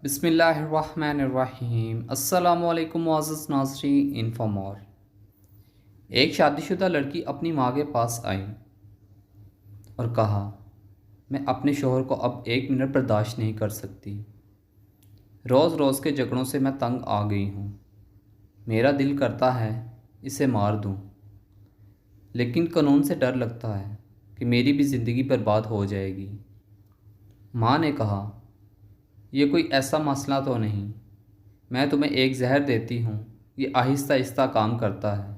बिस्मिल्लाहिर्रहमानिर्रहीम। अस्सलामुअलैकुम मुअज़्ज़ज़ नाज़रीन। इन्फॉर्मर। एक शादीशुदा लड़की अपनी माँ के पास आई और कहा, मैं अपने शोहर को अब 1 मिनट बर्दाश्त नहीं कर सकती। रोज़ रोज़ के झगड़ों से मैं तंग आ गई हूँ। मेरा दिल करता है इसे मार दूँ, लेकिन कानून से डर लगता है कि मेरी भी ज़िंदगी बर्बाद हो जाएगी। माँ ने कहा, यह कोई ऐसा मसला तो नहीं, मैं तुम्हें एक जहर देती हूँ, ये आहिस्ता आहिस्ता काम करता है।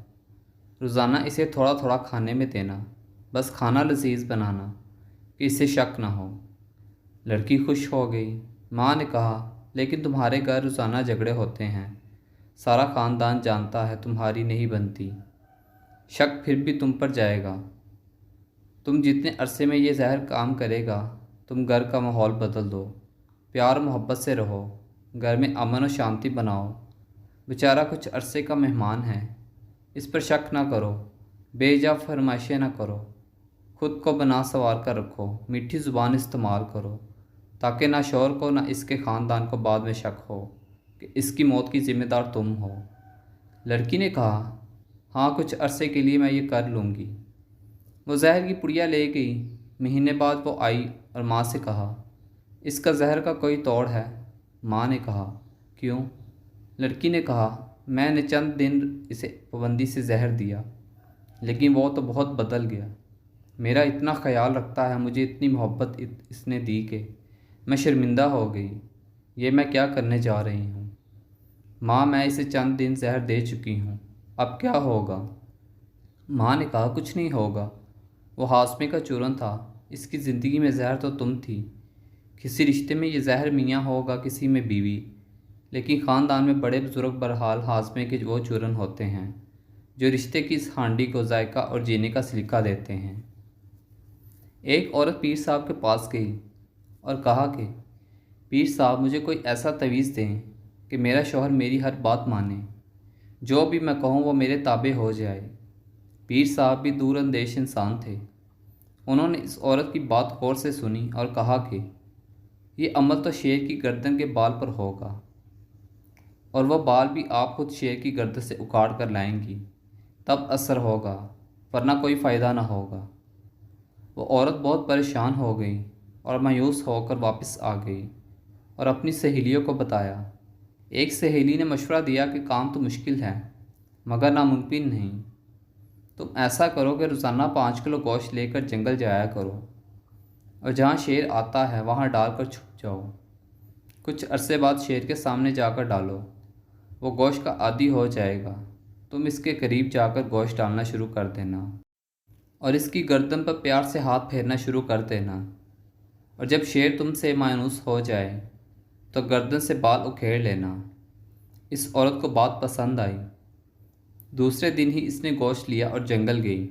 रोज़ाना इसे थोड़ा थोड़ा खाने में देना, बस खाना लजीज बनाना कि इससे शक ना हो। लड़की खुश हो गई। माँ ने कहा, लेकिन तुम्हारे घर रोज़ाना झगड़े होते हैं, सारा ख़ानदान जानता है तुम्हारी नहीं बनती, शक फिर भी तुम पर जाएगा। तुम जितने अरसे में ये जहर काम करेगा, तुम घर का माहौल बदल दो, प्यार मोहब्बत से रहो, घर में अमन और शांति बनाओ। बेचारा कुछ अरसे का मेहमान है, इस पर शक ना करो, बेजा फरमाइशें ना करो, खुद को बना संवार कर रखो, मीठी ज़ुबान इस्तेमाल करो, ताकि ना शौहर को ना इसके ख़ानदान को बाद में शक हो कि इसकी मौत की ज़िम्मेदार तुम हो। लड़की ने कहा, हाँ, कुछ अरसे के लिए मैं ये कर लूँगी। वो जहर की पुड़िया ले गई। महीने बाद वो आई और माँ से कहा, इसका जहर का कोई तोड़ है? माँ ने कहा, क्यों? लड़की ने कहा, मैंने चंद दिन इसे पाबंदी से जहर दिया, लेकिन वो तो बहुत बदल गया। मेरा इतना ख्याल रखता है, मुझे इतनी मोहब्बत इसने दी कि मैं शर्मिंदा हो गई। ये मैं क्या करने जा रही हूँ? माँ, मैं इसे चंद दिन जहर दे चुकी हूँ, अब क्या होगा? माँ ने कहा, कुछ नहीं होगा। वो हाशमे का चूरन था, इसकी ज़िंदगी में जहर तो तुम थी। किसी रिश्ते में ये जहर मियाँ होगा, किसी में बीवी, लेकिन ख़ानदान में बड़े बुजुर्ग बहरहाल हाशमे के वो चूरन होते हैं जो रिश्ते की इस हांडी को जायका और जीने का सलीका देते हैं। एक औरत पीर साहब के पास गई और कहा कि पीर साहब, मुझे कोई ऐसा तवीज़ दें कि मेरा शौहर मेरी हर बात माने, जो भी मैं कहूँ वो मेरे ताबे हो जाए। पीर साहब भी दूरअंदेश इंसान थे। उन्होंने इस औरत की बात गौर से सुनी और कहा कि ये अमल तो शेर की गर्दन के बाल पर होगा, और वह बाल भी आप खुद शेर की गर्दन से उखाड़ कर लाएंगी, तब असर होगा, वरना कोई फ़ायदा ना होगा। वो औरत बहुत परेशान हो गई और मायूस होकर वापस आ गई और अपनी सहेलियों को बताया। एक सहेली ने मशवरा दिया कि काम तो मुश्किल है, मगर नामुमकिन नहीं। तुम ऐसा करो कि रोज़ाना 5 किलो गोश्त लेकर जंगल जाया करो और जहाँ शेर आता है वहाँ डालकर छुप जाओ। कुछ अरसे बाद शेर के सामने जाकर डालो, वो गोश्त का आदी हो जाएगा। तुम इसके करीब जाकर गोश्त डालना शुरू कर देना और इसकी गर्दन पर प्यार से हाथ फेरना शुरू कर देना, और जब शेर तुमसे मायूस हो जाए तो गर्दन से बाल उखेड़ लेना। इस औरत को बात पसंद आई। दूसरे दिन ही इसने गोश्त लिया और जंगल गई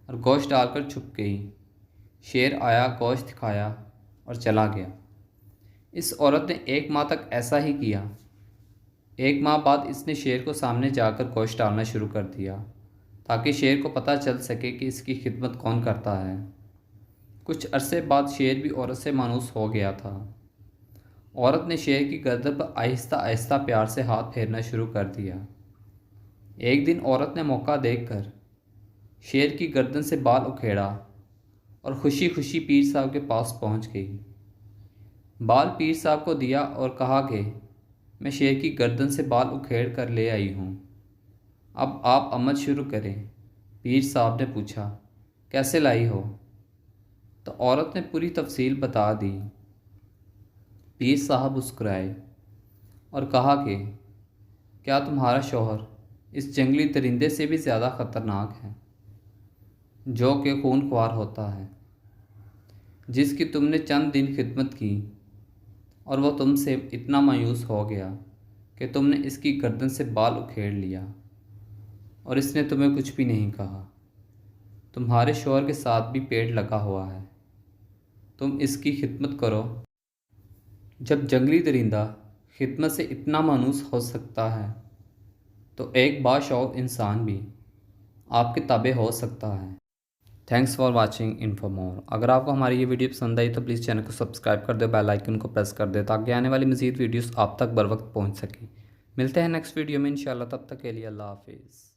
और गोश्त डालकर छुप गई। शेर आया, गोश्त खाया और चला गया। इस औरत ने 1 माह तक ऐसा ही किया। 1 माह बाद इसने शेर को सामने जाकर गोश्त डालना शुरू कर दिया, ताकि शेर को पता चल सके कि इसकी खिदमत कौन करता है। कुछ अरसे बाद शेर भी औरत से मायूस हो गया था। औरत ने शेर की गर्दन पर आहिस्ता आहिस्ता प्यार से हाथ फेरना शुरू कर दिया। एक दिन औरत ने मौका देखकर शेर की गर्दन से बाल उखेड़ा और खुशी खुशी पीर साहब के पास पहुंच गई। बाल पीर साहब को दिया और कहा कि मैं शेर की गर्दन से बाल उखेड़ कर ले आई हूँ, अब आप अमल शुरू करें। पीर साहब ने पूछा, कैसे लाई हो? तो औरत ने पूरी तफसील बता दी। पीर साहब मुस्कुराए और कहा कि क्या तुम्हारा शौहर इस जंगली दरिंदे से भी ज़्यादा ख़तरनाक है, जो कि खूनख्वार होता है, जिसकी तुमने चंद दिन खिदमत की और वह तुमसे इतना मायूस हो गया कि तुमने इसकी गर्दन से बाल उखेड़ लिया और इसने तुम्हें कुछ भी नहीं कहा। तुम्हारे शौहर के साथ भी पेड़ लगा हुआ है, तुम इसकी खिदमत करो। जब जंगली दरिंदा खिदमत से इतना मायूस हो सकता है, तो एक बाशऊर इंसान भी आपके ताबे हो सकता है। थैंक्स फॉर वाचिंग इन्फो मोर। अगर आपको हमारी ये वीडियो पसंद आई तो प्लीज़ चैनल को सब्सक्राइब कर दो, बेल आइकन को प्रेस कर दे ताकि आने वाली मज़ीद वीडियोस आप तक बर वक्त पहुँच सकें। मिलते हैं नेक्स्ट वीडियो में इंशाल्लाह, तब तक के लिए अल्लाह हाफिज़।